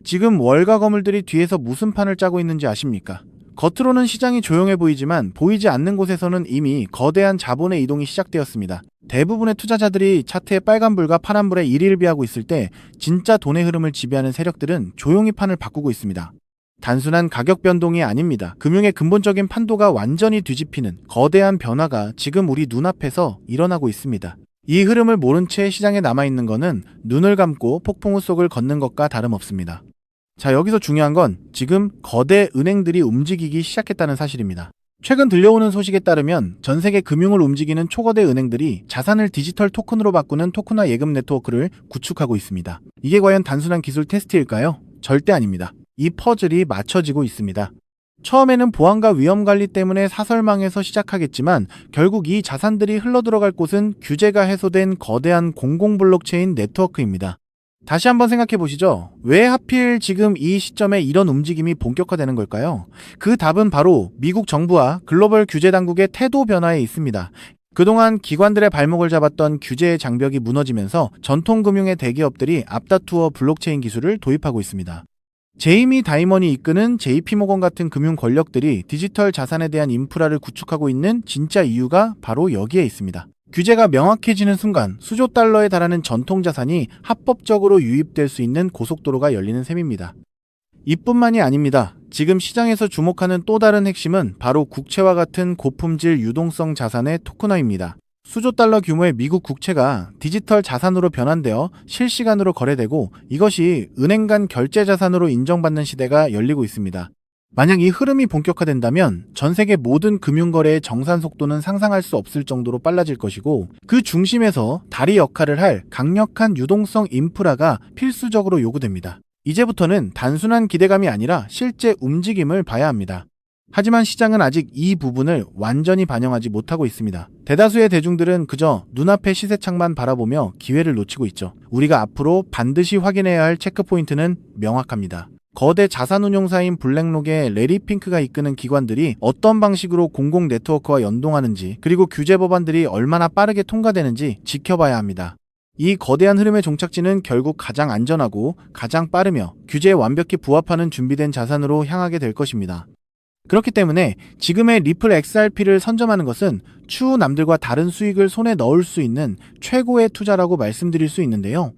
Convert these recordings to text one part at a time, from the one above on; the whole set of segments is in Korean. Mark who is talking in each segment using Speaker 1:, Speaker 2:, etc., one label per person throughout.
Speaker 1: 지금 월가 거물들이 뒤에서 무슨 판을 짜고 있는지 아십니까? 겉으로는 시장이 조용해 보이지만 보이지 않는 곳에서는 이미 거대한 자본의 이동이 시작되었습니다. 대부분의 투자자들이 차트의 빨간불과 파란불에 일일비하고 있을 때 진짜 돈의 흐름을 지배하는 세력들은 조용히 판을 바꾸고 있습니다. 단순한 가격 변동이 아닙니다. 금융의 근본적인 판도가 완전히 뒤집히는 거대한 변화가 지금 우리 눈앞에서 일어나고 있습니다. 이 흐름을 모른 채 시장에 남아있는 것은 눈을 감고 폭풍우 속을 걷는 것과 다름없습니다. 자, 여기서 중요한 건 지금 거대 은행들이 움직이기 시작했다는 사실입니다. 최근 들려오는 소식에 따르면 전 세계 금융을 움직이는 초거대 은행들이 자산을 디지털 토큰으로 바꾸는 토큰화 예금 네트워크를 구축하고 있습니다. 이게 과연 단순한 기술 테스트일까요? 절대 아닙니다. 이 퍼즐이 맞춰지고 있습니다. 처음에는 보안과 위험 관리 때문에 사설망에서 시작하겠지만 결국 이 자산들이 흘러들어갈 곳은 규제가 해소된 거대한 공공 블록체인 네트워크입니다. 다시 한번 생각해 보시죠. 왜 하필 지금 이 시점에 이런 움직임이 본격화되는 걸까요? 그 답은 바로 미국 정부와 글로벌 규제 당국의 태도 변화에 있습니다. 그동안 기관들의 발목을 잡았던 규제의 장벽이 무너지면서 전통금융의 대기업들이 앞다투어 블록체인 기술을 도입하고 있습니다. 제이미 다이먼이 이끄는 JP모건 같은 금융 권력들이 디지털 자산에 대한 인프라를 구축하고 있는 진짜 이유가 바로 여기에 있습니다. 규제가 명확해지는 순간 수조 달러에 달하는 전통 자산이 합법적으로 유입될 수 있는 고속도로가 열리는 셈입니다. 이뿐만이 아닙니다. 지금 시장에서 주목하는 또 다른 핵심은 바로 국채와 같은 고품질 유동성 자산의 토큰화입니다. 수조 달러 규모의 미국 국채가 디지털 자산으로 변환되어 실시간으로 거래되고 이것이 은행 간 결제 자산으로 인정받는 시대가 열리고 있습니다. 만약 이 흐름이 본격화된다면 전 세계 모든 금융거래의 정산 속도는 상상할 수 없을 정도로 빨라질 것이고 그 중심에서 다리 역할을 할 강력한 유동성 인프라가 필수적으로 요구됩니다. 이제부터는 단순한 기대감이 아니라 실제 움직임을 봐야 합니다. 하지만 시장은 아직 이 부분을 완전히 반영하지 못하고 있습니다. 대다수의 대중들은 그저 눈앞의 시세창만 바라보며 기회를 놓치고 있죠. 우리가 앞으로 반드시 확인해야 할 체크포인트는 명확합니다. 거대 자산운용사인 블랙록의 레리 핑크가 이끄는 기관들이 어떤 방식으로 공공 네트워크와 연동하는지 그리고 규제 법안들이 얼마나 빠르게 통과되는지 지켜봐야 합니다. 이 거대한 흐름의 종착지는 결국 가장 안전하고 가장 빠르며 규제에 완벽히 부합하는 준비된 자산으로 향하게 될 것입니다. 그렇기 때문에 지금의 리플 XRP를 선점하는 것은 추후 남들과 다른 수익을 손에 넣을 수 있는 최고의 투자라고 말씀드릴 수 있는데요.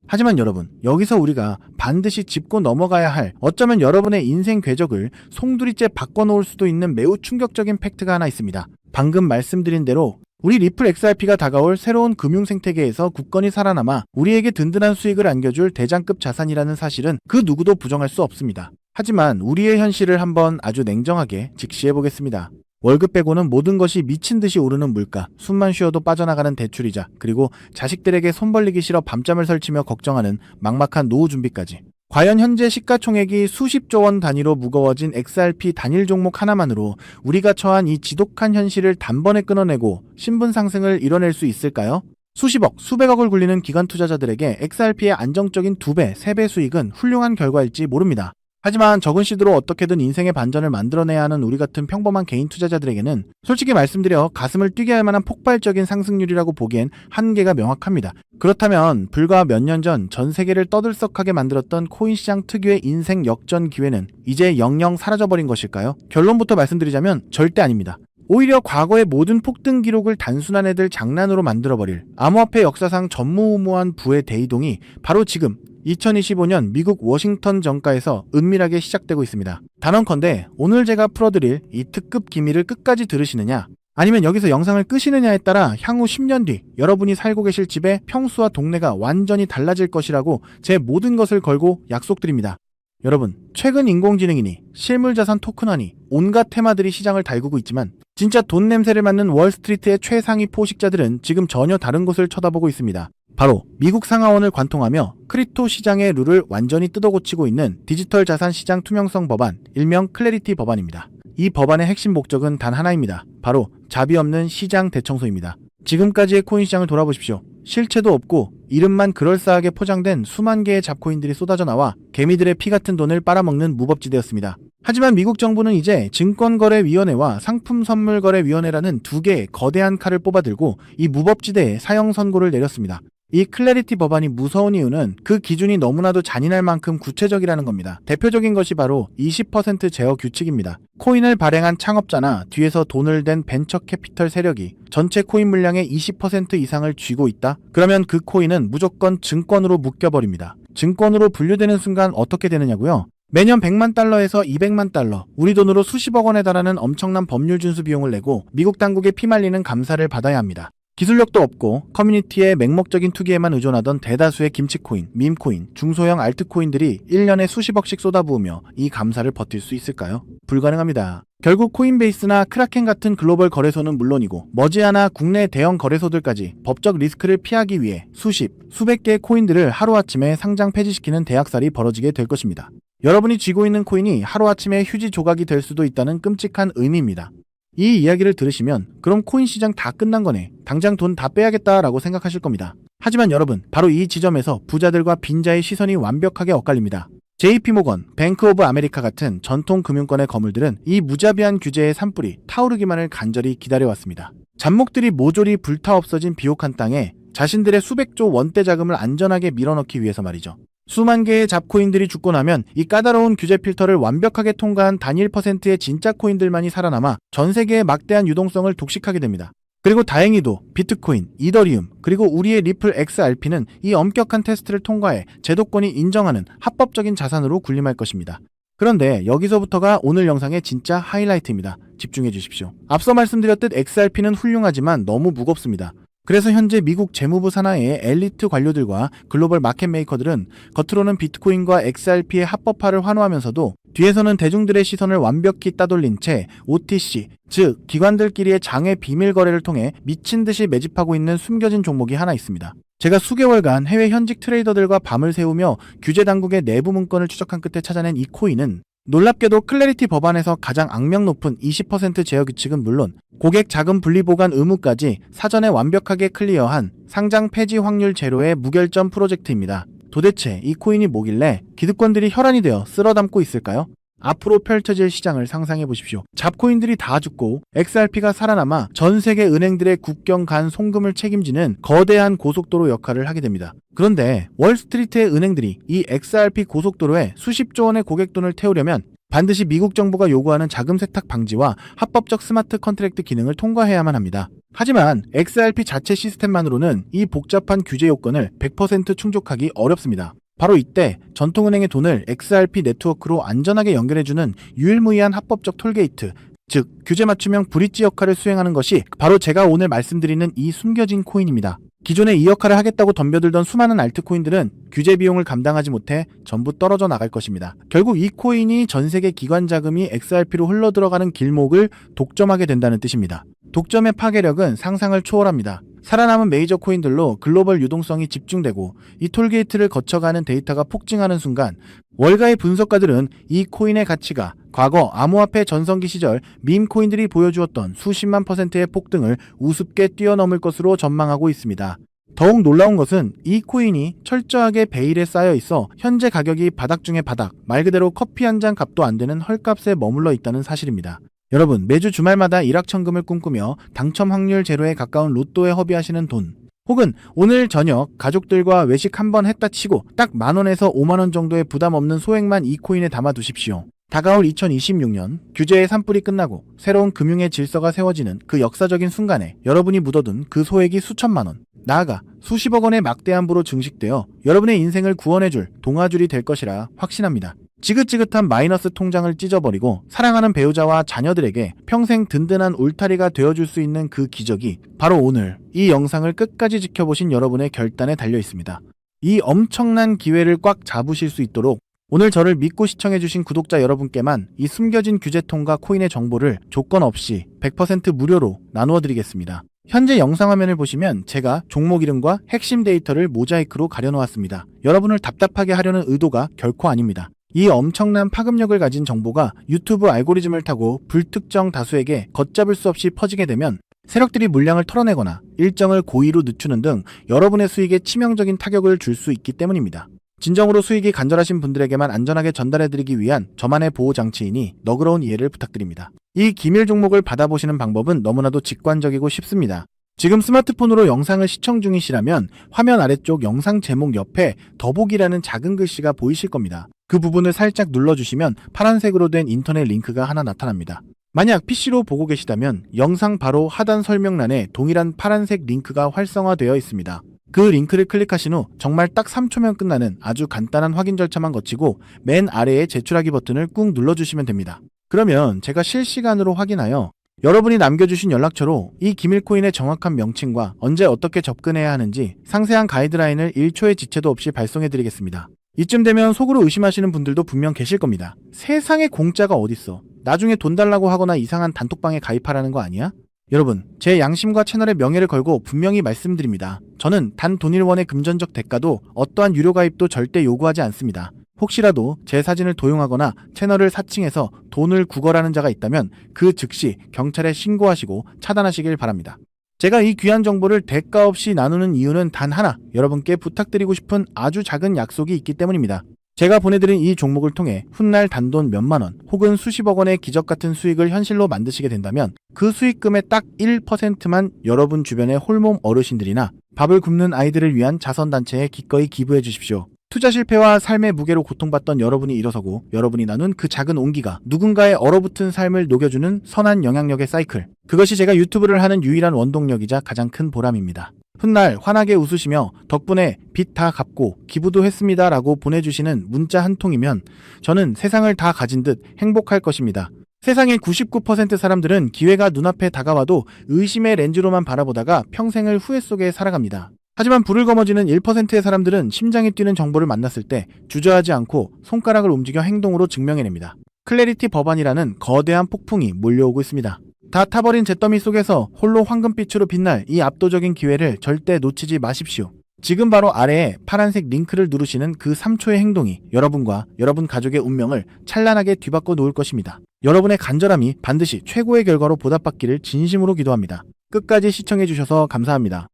Speaker 1: 하지만 여러분, 여기서 우리가 반드시 짚고 넘어가야 할 어쩌면 여러분의 인생 궤적을 송두리째 바꿔놓을 수도 있는 매우 충격적인 팩트가 하나 있습니다. 방금 말씀드린 대로 우리 리플 XRP가 다가올 새로운 금융 생태계에서 굳건히 살아남아 우리에게 든든한 수익을 안겨줄 대장급 자산이라는 사실은 그 누구도 부정할 수 없습니다. 하지만 우리의 현실을 한번 아주 냉정하게 직시해보겠습니다. 월급 빼고는 모든 것이 미친 듯이 오르는 물가, 숨만 쉬어도 빠져나가는 대출이자, 그리고 자식들에게 손 벌리기 싫어 밤잠을 설치며 걱정하는 막막한 노후 준비까지. 과연 현재 시가총액이 수십조 원 단위로 무거워진 XRP 단일 종목 하나만으로 우리가 처한 이 지독한 현실을 단번에 끊어내고 신분 상승을 이뤄낼 수 있을까요? 수십억, 수백억을 굴리는 기관 투자자들에게 XRP의 안정적인 2배, 3배 수익은 훌륭한 결과일지 모릅니다. 하지만 적은 시드로 어떻게든 인생의 반전을 만들어내야 하는 우리 같은 평범한 개인 투자자들에게는 솔직히 말씀드려 가슴을 뛰게 할 만한 폭발적인 상승률이라고 보기엔 한계가 명확합니다. 그렇다면 불과 몇 년 전 전 세계를 떠들썩하게 만들었던 코인 시장 특유의 인생 역전 기회는 이제 영영 사라져버린 것일까요? 결론부터 말씀드리자면 절대 아닙니다. 오히려 과거의 모든 폭등 기록을 단순한 애들 장난으로 만들어버릴 암호화폐 역사상 전무후무한 부의 대이동이 바로 지금 2025년 미국 워싱턴 정가에서 은밀하게 시작되고 있습니다. 단언컨대 오늘 제가 풀어드릴 이 특급 기밀을 끝까지 들으시느냐, 아니면 여기서 영상을 끄시느냐에 따라 향후 10년 뒤 여러분이 살고 계실 집의 평수와 동네가 완전히 달라질 것이라고 제 모든 것을 걸고 약속드립니다. 여러분, 최근 인공지능이니 실물자산 토큰화니 온갖 테마들이 시장을 달구고 있지만 진짜 돈 냄새를 맡는 월스트리트의 최상위 포식자들은 지금 전혀 다른 곳을 쳐다보고 있습니다. 바로 미국 상하원을 관통하며 크립토 시장의 룰을 완전히 뜯어고치고 있는 디지털 자산 시장 투명성 법안, 일명 클래리티 법안입니다. 이 법안의 핵심 목적은 단 하나입니다. 바로 자비 없는 시장 대청소입니다. 지금까지의 코인 시장을 돌아보십시오. 실체도 없고 이름만 그럴싸하게 포장된 수만 개의 잡코인들이 쏟아져 나와 개미들의 피 같은 돈을 빨아먹는 무법지대였습니다. 하지만 미국 정부는 이제 증권거래위원회와 상품선물거래위원회라는 두 개의 거대한 칼을 뽑아들고 이 무법지대에 사형 선고를 내렸습니다. 이 클래리티 법안이 무서운 이유는 그 기준이 너무나도 잔인할 만큼 구체적이라는 겁니다. 대표적인 것이 바로 20% 제어 규칙입니다. 코인을 발행한 창업자나 뒤에서 돈을 댄 벤처 캐피털 세력이 전체 코인 물량의 20% 이상을 쥐고 있다? 그러면 그 코인은 무조건 증권으로 묶여버립니다. 증권으로 분류되는 순간 어떻게 되느냐고요? 매년 100만 달러에서 200만 달러, 우리 돈으로 수십억 원에 달하는 엄청난 법률 준수 비용을 내고 미국 당국에 피말리는 감사를 받아야 합니다. 기술력도 없고 커뮤니티의 맹목적인 투기에만 의존하던 대다수의 김치코인, 밈코인, 중소형 알트코인들이 1년에 수십억씩 쏟아부으며 이 감사를 버틸 수 있을까요? 불가능합니다. 결국 코인베이스나 크라켄 같은 글로벌 거래소는 물론이고 머지않아 국내 대형 거래소들까지 법적 리스크를 피하기 위해 수백 개의 코인들을 하루아침에 상장 폐지시키는 대학살이 벌어지게 될 것입니다. 여러분이 쥐고 있는 코인이 하루아침에 휴지 조각이 될 수도 있다는 끔찍한 의미입니다. 이 이야기를 들으시면 그럼 코인 시장 다 끝난 거네, 당장 돈 다 빼야겠다라고 생각하실 겁니다. 하지만 여러분, 바로 이 지점에서 부자들과 빈자의 시선이 완벽하게 엇갈립니다. JP모건, 뱅크 오브 아메리카 같은 전통 금융권의 거물들은 이 무자비한 규제의 산불이 타오르기만을 간절히 기다려왔습니다. 잡목들이 모조리 불타 없어진 비옥한 땅에 자신들의 수백조 원대 자금을 안전하게 밀어넣기 위해서 말이죠. 수만 개의 잡코인들이 죽고 나면 이 까다로운 규제 필터를 완벽하게 통과한 단일 %의 진짜 코인들만이 살아남아 전 세계의 막대한 유동성을 독식하게 됩니다. 그리고 다행히도 비트코인, 이더리움, 그리고 우리의 리플 XRP는 이 엄격한 테스트를 통과해 제도권이 인정하는 합법적인 자산으로 군림할 것입니다. 그런데 여기서부터가 오늘 영상의 진짜 하이라이트입니다. 집중해 주십시오. 앞서 말씀드렸듯 XRP는 훌륭하지만 너무 무겁습니다. 그래서 현재 미국 재무부 산하의 엘리트 관료들과 글로벌 마켓 메이커들은 겉으로는 비트코인과 XRP의 합법화를 환호하면서도 뒤에서는 대중들의 시선을 완벽히 따돌린 채 OTC, 즉 기관들끼리의 장외 비밀 거래를 통해 미친 듯이 매집하고 있는 숨겨진 종목이 하나 있습니다. 제가 수개월간 해외 현직 트레이더들과 밤을 새우며 규제 당국의 내부 문건을 추적한 끝에 찾아낸 이 코인은 놀랍게도 클래리티 법안에서 가장 악명 높은 20% 제어 규칙은 물론 고객 자금 분리 보관 의무까지 사전에 완벽하게 클리어한 상장 폐지 확률 제로의 무결점 프로젝트입니다. 도대체 이 코인이 뭐길래 기득권들이 혈안이 되어 쓸어담고 있을까요? 앞으로 펼쳐질 시장을 상상해 보십시오. 잡코인들이 다 죽고 XRP가 살아남아 전 세계 은행들의 국경 간 송금을 책임지는 거대한 고속도로 역할을 하게 됩니다. 그런데 월스트리트의 은행들이 이 XRP 고속도로에 수십조 원의 고객돈을 태우려면 반드시 미국 정부가 요구하는 자금 세탁 방지와 합법적 스마트 컨트랙트 기능을 통과해야만 합니다. 하지만 XRP 자체 시스템만으로는 이 복잡한 규제 요건을 100% 충족하기 어렵습니다. 바로 이때 전통은행의 돈을 XRP 네트워크로 안전하게 연결해주는 유일무이한 합법적 톨게이트, 즉 규제 맞춤형 브릿지 역할을 수행하는 것이 바로 제가 오늘 말씀드리는 이 숨겨진 코인입니다. 기존에 이 역할을 하겠다고 덤벼들던 수많은 알트코인들은 규제 비용을 감당하지 못해 전부 떨어져 나갈 것입니다. 결국 이 코인이 전 세계 기관 자금이 XRP로 흘러들어가는 길목을 독점하게 된다는 뜻입니다. 독점의 파괴력은 상상을 초월합니다. 살아남은 메이저 코인들로 글로벌 유동성이 집중되고 이 톨게이트를 거쳐가는 데이터가 폭증하는 순간 월가의 분석가들은 이 코인의 가치가 과거 암호화폐 전성기 시절 밈 코인들이 보여주었던 수십만 %의 폭등을 우습게 뛰어넘을 것으로 전망하고 있습니다. 더욱 놀라운 것은 이 코인이 철저하게 베일에 쌓여 있어 현재 가격이 바닥 중의 바닥, 말 그대로 커피 한 잔 값도 안 되는 헐값에 머물러 있다는 사실입니다. 여러분, 매주 주말마다 일확천금을 꿈꾸며 당첨 확률 제로에 가까운 로또에 허비하시는 돈, 혹은 오늘 저녁 가족들과 외식 한번 했다 치고 딱 10,000원에서 50,000원 정도의 부담 없는 소액만 이 코인에 담아 두십시오. 다가올 2026년 규제의 산불이 끝나고 새로운 금융의 질서가 세워지는 그 역사적인 순간에 여러분이 묻어둔 그 소액이 수천만 원, 나아가 수십억 원의 막대한 부로 증식되어 여러분의 인생을 구원해줄 동아줄이 될 것이라 확신합니다. 지긋지긋한 마이너스 통장을 찢어버리고 사랑하는 배우자와 자녀들에게 평생 든든한 울타리가 되어줄 수 있는 그 기적이 바로 오늘 이 영상을 끝까지 지켜보신 여러분의 결단에 달려 있습니다. 이 엄청난 기회를 꽉 잡으실 수 있도록 오늘 저를 믿고 시청해주신 구독자 여러분께만 이 숨겨진 규제통과 코인의 정보를 조건 없이 100% 무료로 나누어드리겠습니다. 현재 영상 화면을 보시면 제가 종목 이름과 핵심 데이터를 모자이크로 가려놓았습니다. 여러분을 답답하게 하려는 의도가 결코 아닙니다. 이 엄청난 파급력을 가진 정보가 유튜브 알고리즘을 타고 불특정 다수에게 걷잡을 수 없이 퍼지게 되면 세력들이 물량을 털어내거나 일정을 고의로 늦추는 등 여러분의 수익에 치명적인 타격을 줄 수 있기 때문입니다. 진정으로 수익이 간절하신 분들에게만 안전하게 전달해드리기 위한 저만의 보호장치이니 너그러운 이해를 부탁드립니다. 이 기밀 종목을 받아보시는 방법은 너무나도 직관적이고 쉽습니다. 지금 스마트폰으로 영상을 시청 중이시라면 화면 아래쪽 영상 제목 옆에 더보기라는 작은 글씨가 보이실 겁니다. 그 부분을 살짝 눌러주시면 파란색으로 된 인터넷 링크가 하나 나타납니다. 만약 PC로 보고 계시다면 영상 바로 하단 설명란에 동일한 파란색 링크가 활성화되어 있습니다. 그 링크를 클릭하신 후 정말 딱 3초면 끝나는 아주 간단한 확인 절차만 거치고 맨 아래에 제출하기 버튼을 꾹 눌러주시면 됩니다. 그러면 제가 실시간으로 확인하여 여러분이 남겨주신 연락처로 이 기밀코인의 정확한 명칭과 언제 어떻게 접근해야 하는지 상세한 가이드라인을 1초의 지체도 없이 발송해드리겠습니다. 이쯤 되면 속으로 의심하시는 분들도 분명 계실 겁니다. 세상에 공짜가 어딨어. 나중에 돈 달라고 하거나 이상한 단톡방에 가입하라는 거 아니야? 여러분, 제 양심과 채널의 명예를 걸고 분명히 말씀드립니다. 저는 단 돈일원의 금전적 대가도 어떠한 유료 가입도 절대 요구하지 않습니다. 혹시라도 제 사진을 도용하거나 채널을 사칭해서 돈을 구걸하는 자가 있다면 그 즉시 경찰에 신고하시고 차단하시길 바랍니다. 제가 이 귀한 정보를 대가 없이 나누는 이유는 단 하나, 여러분께 부탁드리고 싶은 아주 작은 약속이 있기 때문입니다. 제가 보내드린 이 종목을 통해 훗날 단돈 몇만 원 혹은 수십억 원의 기적 같은 수익을 현실로 만드시게 된다면 그 수익금의 딱 1%만 여러분 주변의 홀몸 어르신들이나 밥을 굶는 아이들을 위한 자선단체에 기꺼이 기부해 주십시오. 투자 실패와 삶의 무게로 고통받던 여러분이 일어서고 여러분이 나눈 그 작은 온기가 누군가의 얼어붙은 삶을 녹여주는 선한 영향력의 사이클. 그것이 제가 유튜브를 하는 유일한 원동력이자 가장 큰 보람입니다. 훗날 환하게 웃으시며 덕분에 빚 다 갚고 기부도 했습니다 라고 보내주시는 문자 한 통이면 저는 세상을 다 가진 듯 행복할 것입니다. 세상의 99% 사람들은 기회가 눈앞에 다가와도 의심의 렌즈로만 바라보다가 평생을 후회 속에 살아갑니다. 하지만 불을 거머쥐는 1%의 사람들은 심장이 뛰는 정보를 만났을 때 주저하지 않고 손가락을 움직여 행동으로 증명해냅니다. 클래리티 법안이라는 거대한 폭풍이 몰려오고 있습니다. 다 타버린 잿더미 속에서 홀로 황금빛으로 빛날 이 압도적인 기회를 절대 놓치지 마십시오. 지금 바로 아래에 파란색 링크를 누르시는 그 3초의 행동이 여러분과 여러분 가족의 운명을 찬란하게 뒤바꿔 놓을 것입니다. 여러분의 간절함이 반드시 최고의 결과로 보답받기를 진심으로 기도합니다. 끝까지 시청해주셔서 감사합니다.